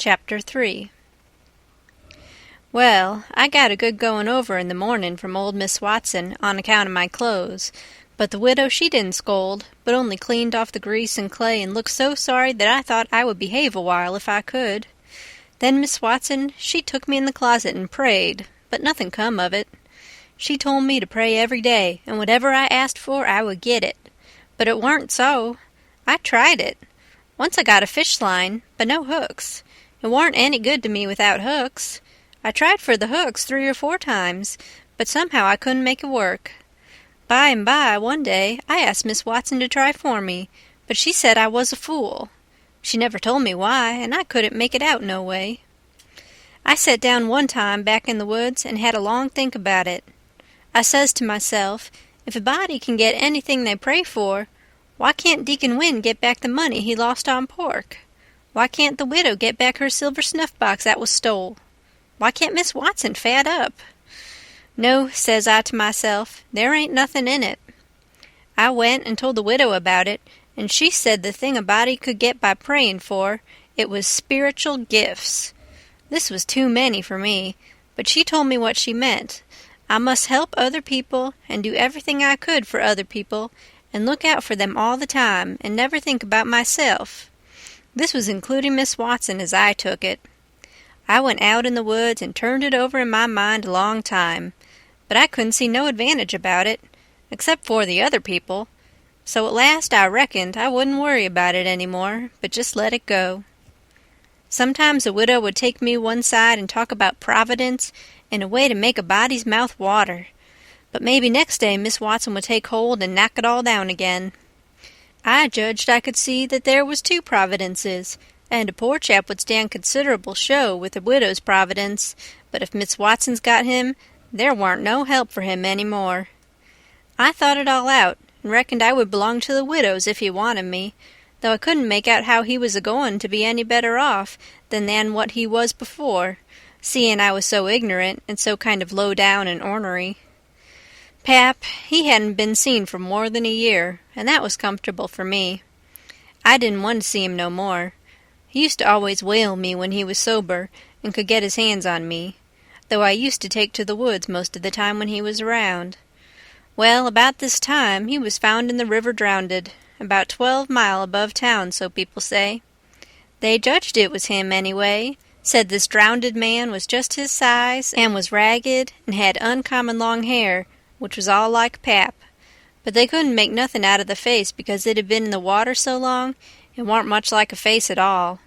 Chapter 3. Well, I got a good going over in the morning from old Miss Watson on account of my clothes, but the widow she didn't scold, but only cleaned off the grease and clay and looked so sorry that I thought I would behave a while if I could. Then Miss Watson, she took me in the closet and prayed, but nothing come of it. She told me to pray every day, and whatever I asked for I would get it. But it warn't so. I tried it. Once I got a fish line, but no hooks. It warn't any good to me without hooks. I tried for the hooks 3 or 4 times, but somehow I couldn't make it work. By and by, one day, I asked Miss Watson to try for me, but she said I was a fool. She never told me why, and I couldn't make it out no way. I sat down one time back in the woods and had a long think about it. I says to myself, if a body can get anything they pray for, why can't Deacon Wynne get back the money he lost on pork? Why can't the widow get back her silver snuff-box that was stole? Why can't Miss Watson fat up? No, says I to myself, there ain't nothing in it. I went and told the widow about it, and she said the thing a body could get by praying for, it was spiritual gifts. This was too many for me, but she told me what she meant. I must help other people and do everything I could for other people and look out for them all the time and never think about myself. This was including Miss Watson as I took it. I went out in the woods and turned it over in my mind a long time, but I couldn't see no advantage about it, except for the other people, so at last I reckoned I wouldn't worry about it any more, but just let it go. Sometimes the widow would take me one side and talk about Providence in a way to make a body's mouth water, but maybe next day Miss Watson would take hold and knock it all down again. I judged I could see that there was 2 providences, and a poor chap would stand considerable show with a widow's providence, but if Miss Watson's got him, there warn't no help for him any more. I thought it all out, and reckoned I would belong to the widow's if he wanted me, though I couldn't make out how he was a-goin' to be any better off than what he was before, seeing I was so ignorant and so kind of low down and ornery. Pap, he hadn't been seen for more than a year, and that was comfortable for me. I didn't want to see him no more. He used to always whale me when he was sober and could get his hands on me, though I used to take to the woods most of the time when he was around. Well, about this time he was found in the river drownded, about 12 mile above town, so people say. They judged it was him anyway, said this drownded man was just his size and was ragged and had uncommon long hair, which was all like Pap, but they couldn't make nothing out of the face because it had been in the water so long it warn't much like a face at all.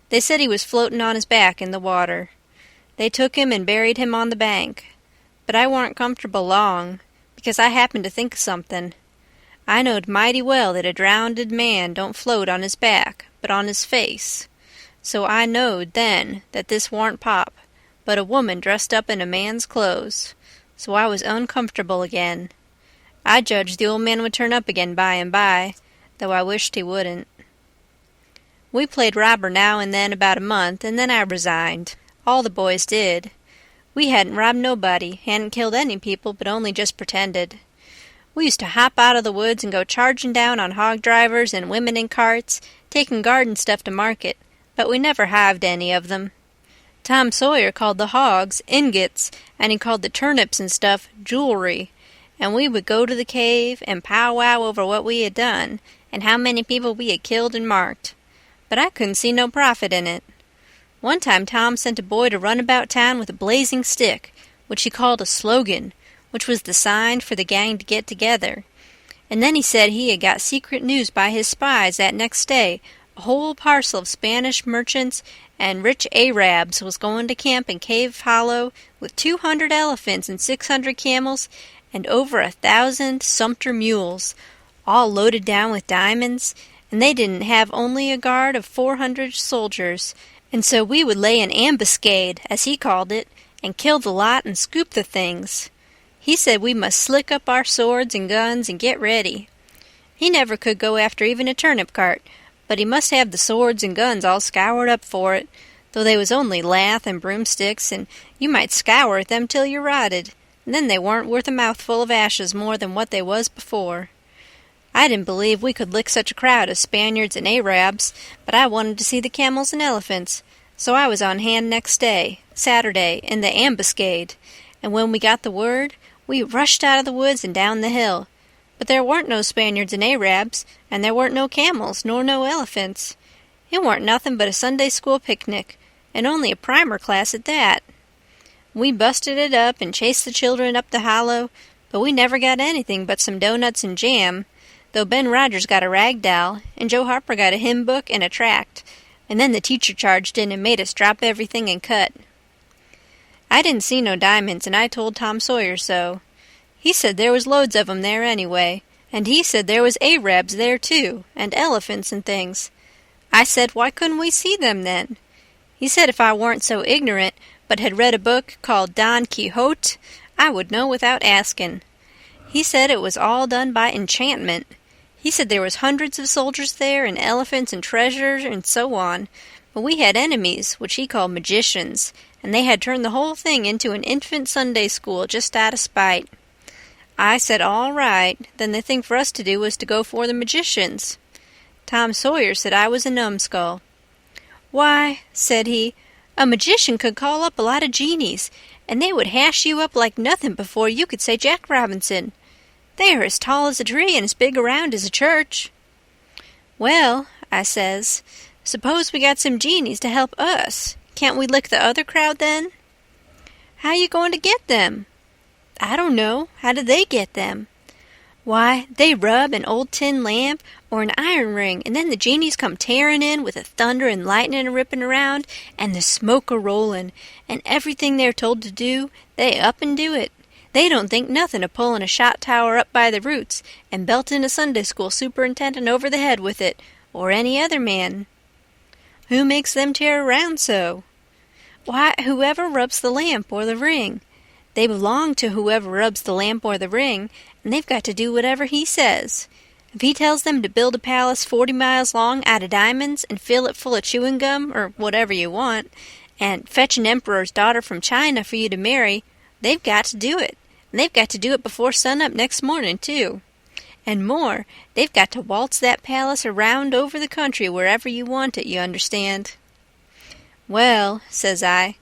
They said he was floating on his back in the water. They took him and buried him on the bank, but I warn't comfortable long, because I happened to think of something. I knowed mighty well that a drownded man don't float on his back, but on his face, so I knowed then that this warn't Pop, but a woman dressed up in a man's clothes. So I was uncomfortable again. I judged the old man would turn up again by and by, though I wished he wouldn't. We played robber now and then about a month, and then I resigned. All the boys did. We hadn't robbed nobody, hadn't killed any people, but only just pretended. We used to hop out of the woods and go charging down on hog drivers and women in carts, taking garden stuff to market, but we never hived any of them. Tom Sawyer called the hogs ingots, and he called the turnips and stuff jewelry, and we would go to the cave and powwow over what we had done, and how many people we had killed and marked. But I couldn't see no profit in it. One time Tom sent a boy to run about town with a blazing stick, which he called a slogan, which was the sign for the gang to get together. And then he said he had got secret news by his spies that next day a whole parcel of Spanish merchants and rich Arabs was going to camp in Cave Hollow with 200 elephants and 600 camels and over 1,000 sumpter mules, all loaded down with diamonds, and they didn't have only a guard of 400 soldiers, and so we would lay an ambuscade, as he called it, and kill the lot and scoop the things. He said we must slick up our swords and guns and get ready. He never could go after even a turnip cart, but he must have the swords and guns all scoured up for it, though they was only lath and broomsticks, and you might scour at them till you rotted, and then they warn't worth a mouthful of ashes more than what they was before. I didn't believe we could lick such a crowd of Spaniards and Arabs, but I wanted to see the camels and elephants, So I was on hand next day, Saturday, in the ambuscade, and when we got the word, we rushed out of the woods and down the hill. But there weren't no Spaniards and Arabs, and there weren't no camels, nor no elephants. It weren't nothing but a Sunday school picnic, and only a primer class at that. We busted it up and chased the children up the hollow, but we never got anything but some doughnuts and jam, though Ben Rogers got a rag doll, and Joe Harper got a hymn book and a tract, and then the teacher charged in and made us drop everything and cut. I didn't see no diamonds, and I told Tom Sawyer so. He said there was loads of 'em there anyway, and he said there was Arabs there too, and elephants and things. I said, why couldn't we see them then? He said if I weren't so ignorant, but had read a book called Don Quixote, I would know without asking. He said it was all done by enchantment. He said there was hundreds of soldiers there, and elephants and treasures and so on, but we had enemies, which he called magicians, and they had turned the whole thing into an infant Sunday school just out of spite. I said all right, then the thing for us to do was to go for the magicians. Tom Sawyer said I was a numbskull. Why, said he, a magician could call up a lot of genies, and they would hash you up like nothing before you could say Jack Robinson. They are as tall as a tree and as big around as a church. Well, I says, suppose we got some genies to help us. Can't we lick the other crowd then? How you going to get them? I don't know. How do they get them? Why, they rub an old tin lamp or an iron ring, and then the genies come tearing in with the thunder and lightning a-ripping around, and the smoke a-rolling, and everything they're told to do, they up and do it. They don't think nothing of pulling a shot tower up by the roots and belting a Sunday school superintendent over the head with it, or any other man. Who makes them tear around so? Why, whoever rubs the lamp or the ring. They belong to whoever rubs the lamp or the ring, and they've got to do whatever he says. If he tells them to build a palace 40 miles long out of diamonds and fill it full of chewing gum, or whatever you want, and fetch an emperor's daughter from China for you to marry, they've got to do it. And they've got to do it before sunup next morning, too. And more, they've got to waltz that palace around over the country wherever you want it, you understand. Well, says I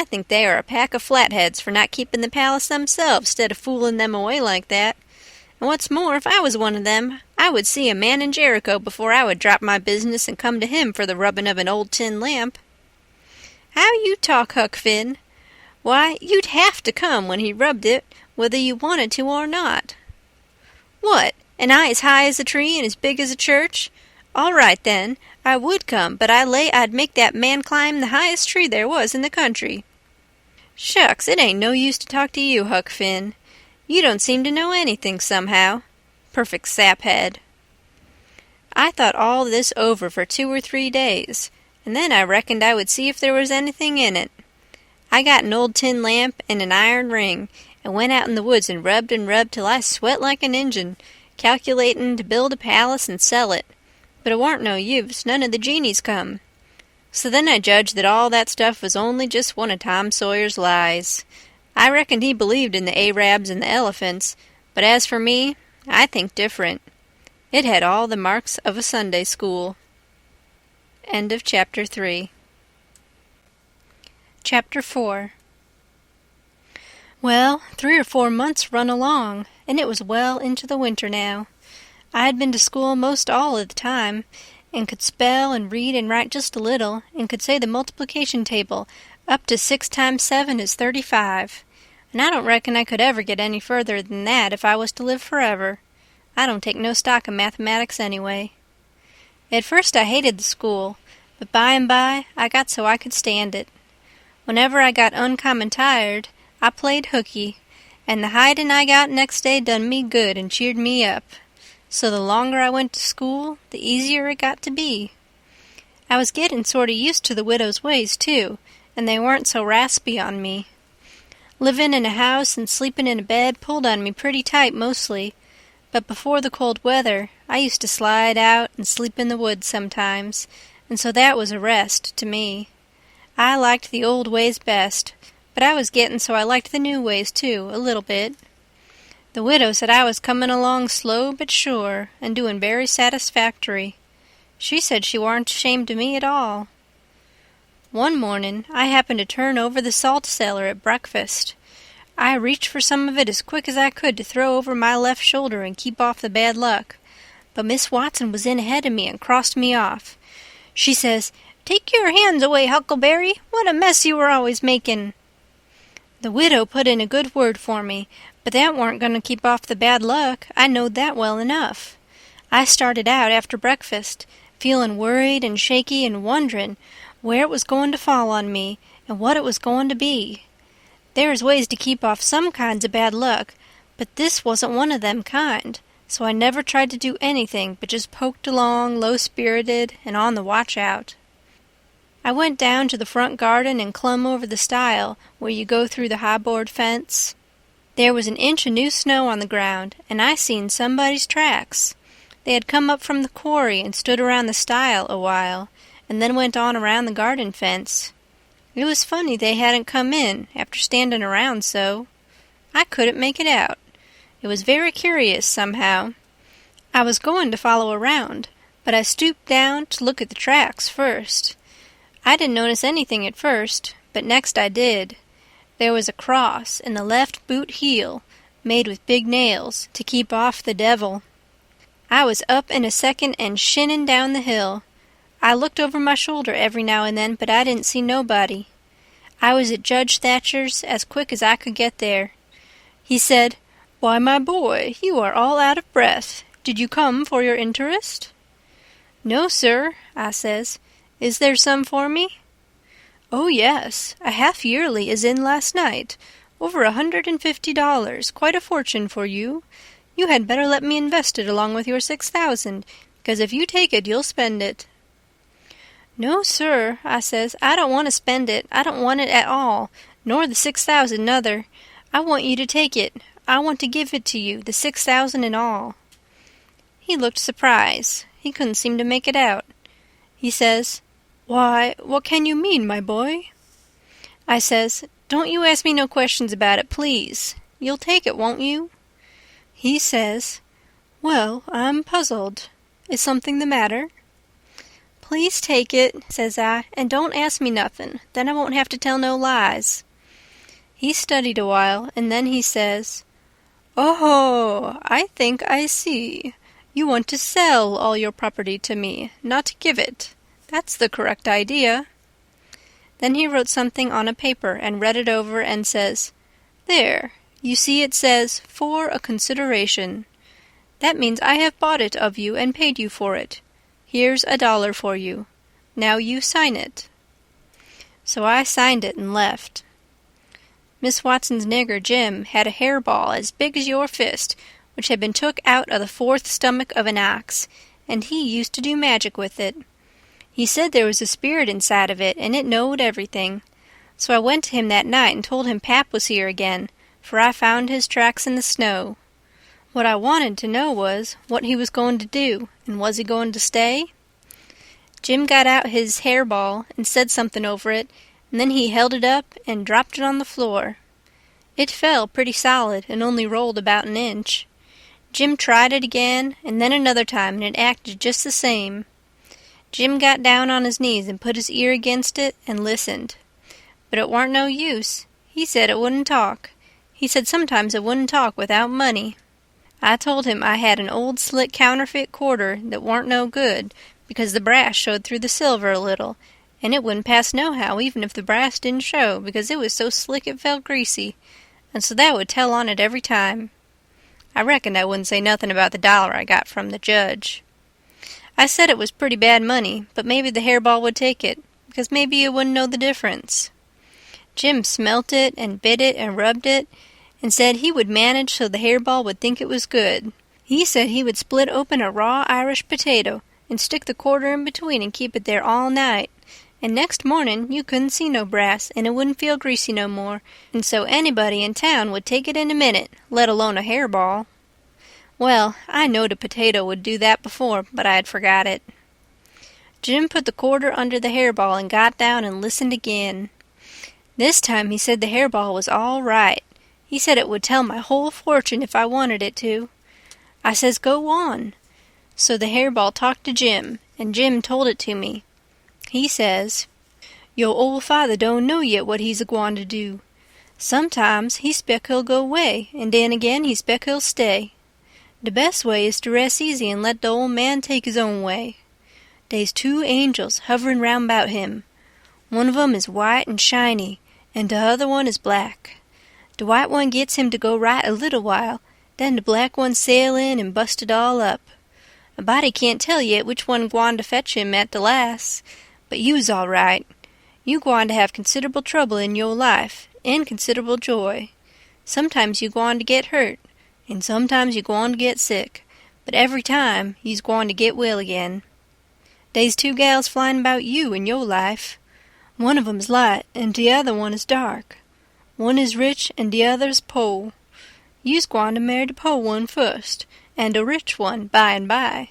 think they are a pack of flatheads for not keeping the palace themselves, 'stead of fooling them away like that. And what's more, if I was one of them, I would see a man in Jericho before I would drop my business and come to him for the rubbing of an old tin lamp. How you talk, Huck Finn. Why, you'd have to come when he rubbed it, whether you wanted to or not. What, and I as high as a tree and as big as a church? All right, then, I would come, but I lay I'd make that man climb the highest tree there was in the country. Shucks, it ain't no use to talk to you, Huck Finn. You don't seem to know anything somehow. Perfect saphead. I thought all this over for 2 or 3 days, and then I reckoned I would see if there was anything in it. I got an old tin lamp and an iron ring, and went out in the woods and rubbed till I sweat like an Injun, calculatin' to build a palace and sell it. But it warn't no use, none of the genies come. So then I judged that all that stuff was only just one of Tom Sawyer's lies. I reckoned he believed in the Arabs and the elephants, but as for me, I think different. It had all the marks of a Sunday school. End of Chapter 3. Chapter 4. Well, 3 or 4 months run along, and it was well into the winter now. I had been to school most all of the time, and could spell and read and write just a little, and could say the multiplication table up to 6 times 7 is 35, and I don't reckon I could ever get any further than that if I was to live forever. I don't take no stock in mathematics anyway. At first I hated the school, but by and by I got so I could stand it. Whenever I got uncommon tired, I played hooky, and the hidin' I got next day done me good and cheered me up. So the longer I went to school, the easier it got to be. I was gettin' sort of used to the widow's ways, too, and they weren't so raspy on me. Livin' in a house and sleepin' in a bed pulled on me pretty tight mostly, but before the cold weather I used to slide out and sleep in the woods sometimes, and so that was a rest to me. I liked the old ways best, but I was gettin' so I liked the new ways, too, a little bit. The widow said I was comin' along slow but sure, and doin' very satisfactory. She said she warn't ashamed of me at all. One morning I happened to turn over the salt cellar at breakfast. I reached for some of it as quick as I could to throw over my left shoulder and keep off the bad luck. But Miss Watson was in ahead of me and crossed me off. She says, "Take your hands away, Huckleberry. What a mess you were always making." The widow put in a good word for me, but that warn't going to keep off the bad luck. I knowed that well enough. I started out after breakfast, feeling worried and shaky and wondering where it was going to fall on me and what it was going to be. There's ways to keep off some kinds of bad luck, but this wasn't one of them kind, so I never tried to do anything but just poked along low-spirited and on the watch-out. I went down to the front garden and clumb over the stile where you go through the high-board fence. There was an inch of new snow on the ground, and I seen somebody's tracks. They had come up from the quarry and stood around the stile a while, and then went on around the garden fence. It was funny they hadn't come in after standing around so. I couldn't make it out. It was very curious, somehow. I was going to follow around, but I stooped down to look at the tracks first. I didn't notice anything at first, but next I did. There was a cross in the left boot heel, made with big nails, to keep off the devil. I was up in a second and shinning down the hill. I looked over my shoulder every now and then, but I didn't see nobody. I was at Judge Thatcher's as quick as I could get there. He said, "Why, my boy, you are all out of breath. Did you come for your interest?" "No, sir," I says. "Is there some for me?" "Oh, yes. A half-yearly is in last night. Over $150, quite a fortune for you. You had better let me invest it along with your 6,000, because if you take it, you'll spend it." "No, sir," I says, "I don't want to spend it. I don't want it at all, nor the 6,000 nother. I want you to take it. I want to give it to you, the 6,000 and all." He looked surprised. He couldn't seem to make it out. He says, "Why, what can you mean, my boy?" I says, "Don't you ask me no questions about it, please. You'll take it, won't you?" He says, "Well, I'm puzzled. Is something the matter?" "Please take it," says I, "and don't ask me nothing. Then I won't have to tell no lies." He studied a while, and then he says, "Oh, I think I see. You want to sell all your property to me, not to give it. That's the correct idea." Then he wrote something on a paper and read it over and says, "There, you see it says, 'for a consideration.' That means I have bought it of you and paid you for it. Here's $1 for you. Now you sign it." So I signed it and left. Miss Watson's nigger Jim had a hairball as big as your fist, which had been took out of the fourth stomach of an ox, and he used to do magic with it. He said there was a spirit inside of it, and it knowed everything. So I went to him that night and told him Pap was here again, for I found his tracks in the snow. What I wanted to know was what he was going to do, and was he going to stay? Jim got out his hairball and said something over it, and then he held it up and dropped it on the floor. It fell pretty solid and only rolled about an inch. Jim tried it again, and then another time, and it acted just the same. Jim got down on his knees and put his ear against it and listened. But it warn't no use. He said it wouldn't talk. He said sometimes it wouldn't talk without money. I told him I had an old slick counterfeit quarter that warn't no good, because the brass showed through the silver a little, and it wouldn't pass nohow even if the brass didn't show, because it was so slick it felt greasy, and so that would tell on it every time. I reckoned I wouldn't say nothing about the $1 I got from the judge. I said it was pretty bad money, but maybe the hairball would take it, because maybe you wouldn't know the difference. Jim smelt it and bit it and rubbed it, and said he would manage so the hairball would think it was good. He said he would split open a raw Irish potato and stick the quarter in between and keep it there all night, and next morning you couldn't see no brass, and it wouldn't feel greasy no more, and so anybody in town would take it in a minute, let alone a hairball. Well, I knowed a potato would do that before, but I had forgot it. Jim put the quarter under the hairball and got down and listened again. This time he said the hairball was all right. He said it would tell my whole fortune if I wanted it to. I says, "Go on." So the hairball talked to Jim, and Jim told it to me. He says, Yo' ole father don't know yet what he's a-gwine to do. Sometimes he spec he'll go 'way, and den again he spec he'll stay. De best way is to rest easy and let de ole man take his own way. Dey's 2 angels hovering round 'bout him. One of 'em is white and shiny, and de other one is black. De white one gets him to go right a little while, then de black one sail in and bust it all up. A body can't tell yet which one gwine to fetch him at de las', but you's all right. You gwine to have considerable trouble in yo' life, and considerable joy. Sometimes you gwine to get hurt, and sometimes you gwine to get sick, but every time you's gwine to get well again. Dey's 2 gals flyin' 'bout you in yo' life. One of 'em's light, and de other one is dark. One is rich, and de other's po'. You's gwine to marry de po' one first, and de rich one by and by.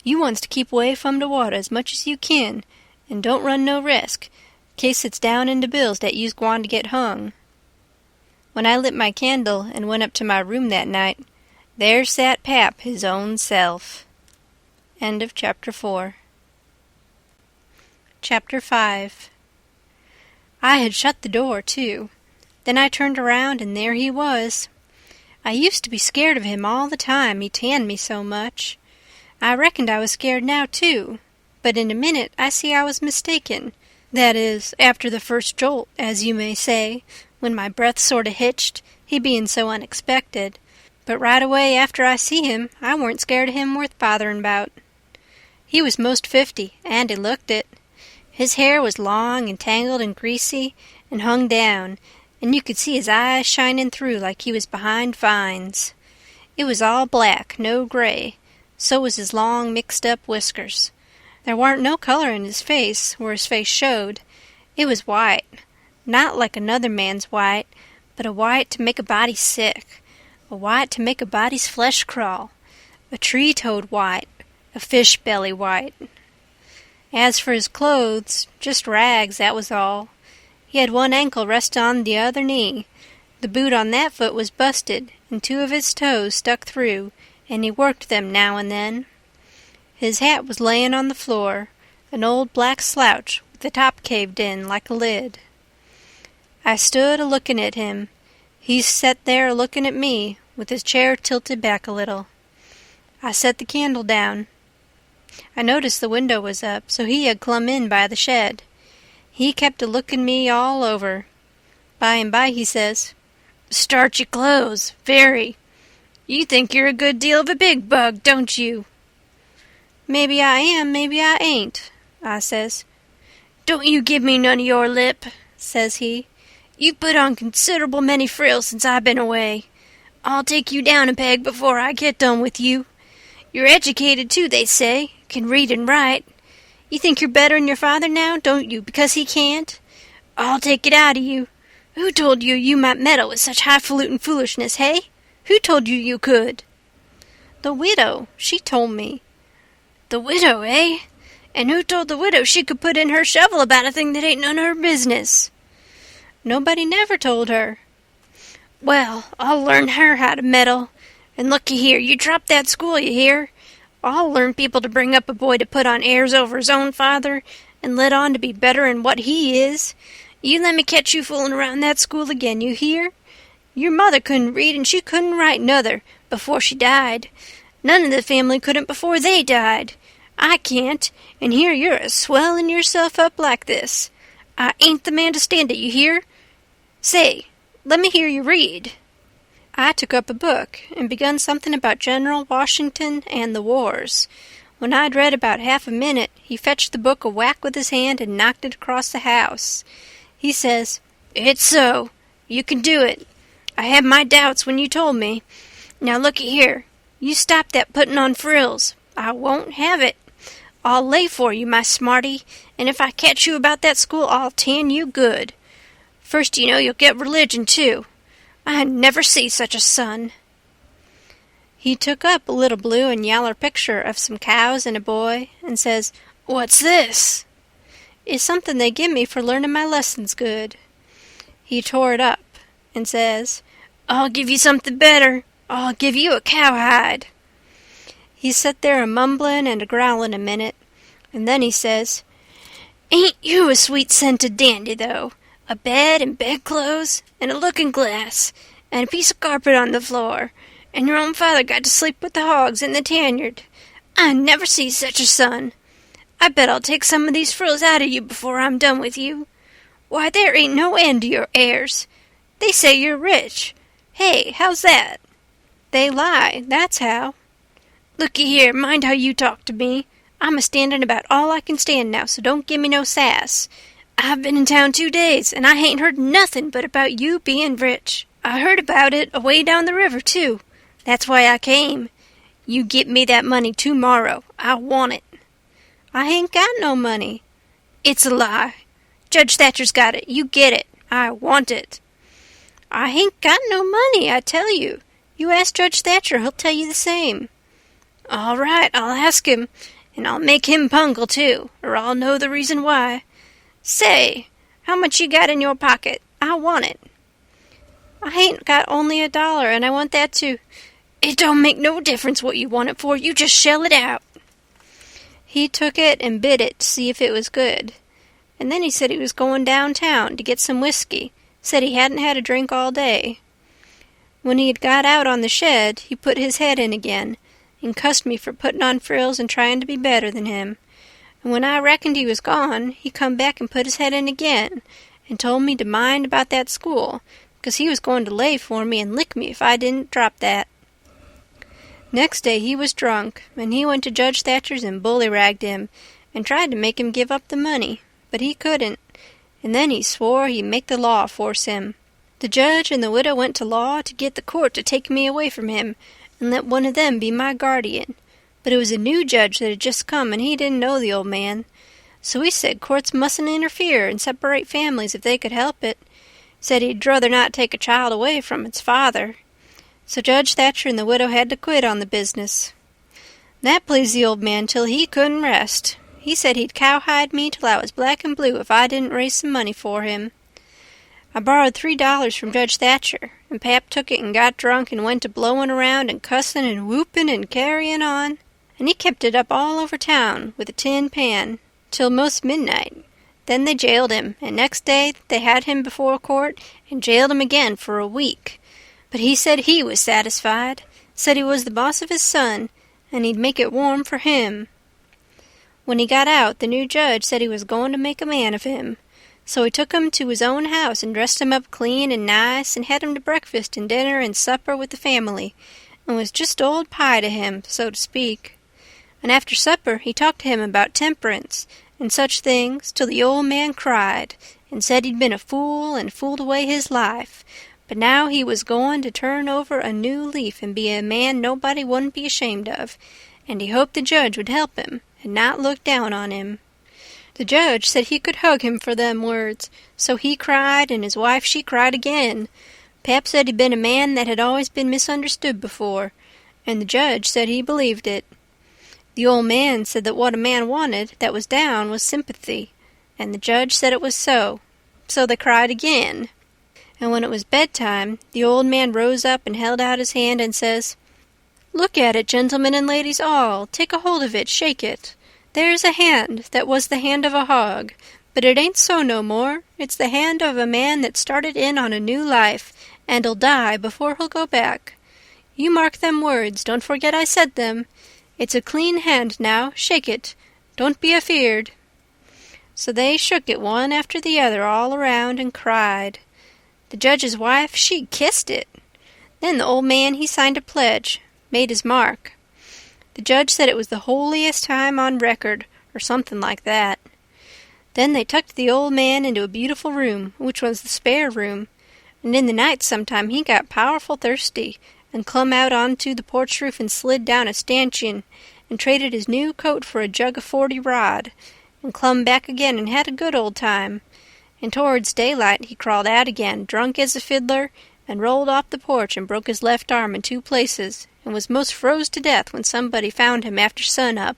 You wants to keep away from de water as much as you kin, and don't run no risk, case it's down in de bills dat you's gwine to get hung. When I lit my candle and went up to my room that night, there sat Pap his own self. End of Chapter 4. Chapter 5. I had shut the door, too. Then I turned around, and there he was. I used to be scared of him all the time, he tanned me so much. I reckoned I was scared now, too, but in a minute I see I was mistaken. That is, after the first jolt, as you may say, when my breath sort of hitched, he being so unexpected. But right away after I see him, I weren't scared of him worth bothering 'bout. He was most 50, and he looked it. His hair was long and tangled and greasy, and hung down, and you could see his eyes shining through like he was behind vines. It was all black, no gray. So was his long, mixed-up whiskers. There warn't no color in his face, where his face showed. It was white. Not like another man's white, but a white to make a body sick. A white to make a body's flesh crawl. A tree-toad white. A fish-belly white. As for his clothes, just rags, that was all. He had one ankle rest on the other knee. The boot on that foot was busted, and 2 of his toes stuck through, and he worked them now and then. His hat was layin' on the floor, an old black slouch with the top caved in like a lid. I stood a-lookin' at him. He set there a-lookin' at me, with his chair tilted back a little. I set the candle down. I noticed the window was up, so he had clum in by the shed. He kept a-lookin' me all over. By and by he says, "Starchy clothes, very. You think you're a good deal of a big bug, don't you?" "Maybe I am, maybe I ain't," I says. "Don't you give me none of your lip," says he. "You've put on considerable many frills since I've been away. I'll take you down a peg before I get done with you. You're educated, too, they say. Can read and write. You think you're better'n your father now, don't you, because he can't? I'll take it out of you. Who told you you might meddle with such highfalutin foolishness, hey? Who told you you could?" "The widow. She told me." "The widow, eh? And who told the widow she could put in her shovel about a thing that ain't none of her business?" "Nobody never told her." "Well, I'll learn her how to meddle. And looky here, you drop that school, you hear? I'll learn people to bring up a boy to put on airs over his own father, and let on to be better'n what he is. You let me catch you fooling around that school again, you hear? Your mother couldn't read, and she couldn't write nuther, before she died. None of the family couldn't before they died. I can't, and here you're a-swelling yourself up like this. I ain't the man to stand it, you hear? Say, let me hear you read." I took up a book and begun something about General Washington and the wars. When I'd read about half a minute, he fetched the book a whack with his hand and knocked it across the house. He says, "It's so. You can do it. I had my doubts when you told me. Now looky here. You stop that putting on frills. I won't have it. I'll lay for you, my smarty, and if I catch you about that school, I'll tan you good. First, you know, you'll get religion, too. I never see such a son." He took up a little blue and yaller picture of some cows and a boy, and says, "What's this?" "It's something they give me for learning my lessons good." He tore it up, and says, "I'll give you something better. I'll give you a cowhide." He set there a-mumbling and a-growling a minute, and then he says, Ain't you a sweet-scented dandy, though? A bed and bedclothes, and a looking-glass, and a piece of carpet on the floor, and your own father got to sleep with the hogs in the tanyard. I never see such a son. I bet I'll take some of these frills out of you before I'm done with you. Why, there ain't no end to your airs. They say you're rich. Hey, how's that? They lie, that's how. Looky here, mind how you talk to me. I'm a-standing about all I can stand now, so don't give me no sass. I've been in town 2 days, and I hain't heard nothing but about you being rich. I heard about it away down the river, too. That's why I came. You get me that money tomorrow. I want it. I ain't got no money. It's a lie. Judge Thatcher's got it. You get it. I want it. I ain't got no money, I tell you. You ask Judge Thatcher, he'll tell you the same. All right, I'll ask him, and I'll make him pungle, too, or I'll know the reason why. Say, how much you got in your pocket? I want it. I ain't got only $1, and I want that, too. It don't make no difference what you want it for. You just shell it out. He took it and bit it to see if it was good. And then he said he was going downtown to get some whiskey. Said he hadn't had a drink all day. When he had got out on the shed, he put his head in again, and cussed me for putting on frills and trying to be better than him. And when I reckoned he was gone, he come back and put his head in again, and told me to mind about that school, because he was going to lay for me and lick me if I didn't drop that. Next day he was drunk, and he went to Judge Thatcher's and bully-ragged him, and tried to make him give up the money, but he couldn't, and then he swore he'd make the law force him. The judge and the widow went to law to get the court to take me away from him, and let one of them be my guardian, but it was a new judge that had just come, and he didn't know the old man. So he said courts mustn't interfere and separate families if they could help it. Said he'd druther not take a child away from its father. So Judge Thatcher and the widow had to quit on the business. That pleased the old man till he couldn't rest. He said he'd cowhide me till I was black and blue if I didn't raise some money for him. I borrowed $3 from Judge Thatcher, and Pap took it and got drunk and went to blowing around and cussing and whooping and carrying on, and he kept it up all over town with a tin pan till most midnight. Then they jailed him, and next day they had him before court and jailed him again for a week. But he said he was satisfied, said he was the boss of his son, and he'd make it warm for him. When he got out, the new judge said he was going to make a man of him. So he took him to his own house and dressed him up clean and nice and had him to breakfast and dinner and supper with the family, and was just old pie to him, so to speak. And after supper he talked to him about temperance and such things till the old man cried and said he'd been a fool and fooled away his life, but now he was going to turn over a new leaf and be a man nobody wouldn't be ashamed of, and he hoped the judge would help him and not look down on him. The judge said he could hug him for them words, so he cried, and his wife she cried again. Pap said he'd been a man that had always been misunderstood before, and the judge said he believed it. The old man said that what a man wanted that was down was sympathy, and the judge said it was so. So they cried again. And when it was bedtime, the old man rose up and held out his hand and says, "Look at it, gentlemen and ladies all. Take a hold of it, shake it. There's a hand that was the hand of a hog, but it ain't so no more. It's the hand of a man that started in on a new life, and'll die before he'll go back. You mark them words, don't forget I said them. It's a clean hand now, shake it. Don't be afeard." So they shook it one after the other all around and cried. The judge's wife, she kissed it. Then the old man, he signed a pledge, made his mark. The judge said it was the holiest time on record, or something like that. Then they tucked the old man into a beautiful room, which was the spare room, and in the night sometime he got powerful thirsty, and clumb out onto the porch roof and slid down a stanchion, and traded his new coat for a jug of 40 rod, and clumb back again and had a good old time. And towards daylight he crawled out again, drunk as a fiddler, and rolled off the porch and broke his left arm in 2 places, and was most froze to death when somebody found him after sun-up.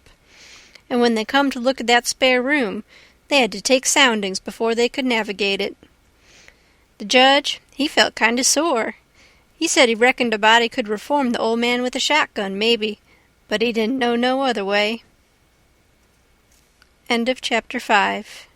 And when they come to look at that spare room, they had to take soundings before they could navigate it. The judge, he felt kind of sore. He said he reckoned a body could reform the old man with a shotgun, maybe, but he didn't know no other way. End of chapter 5.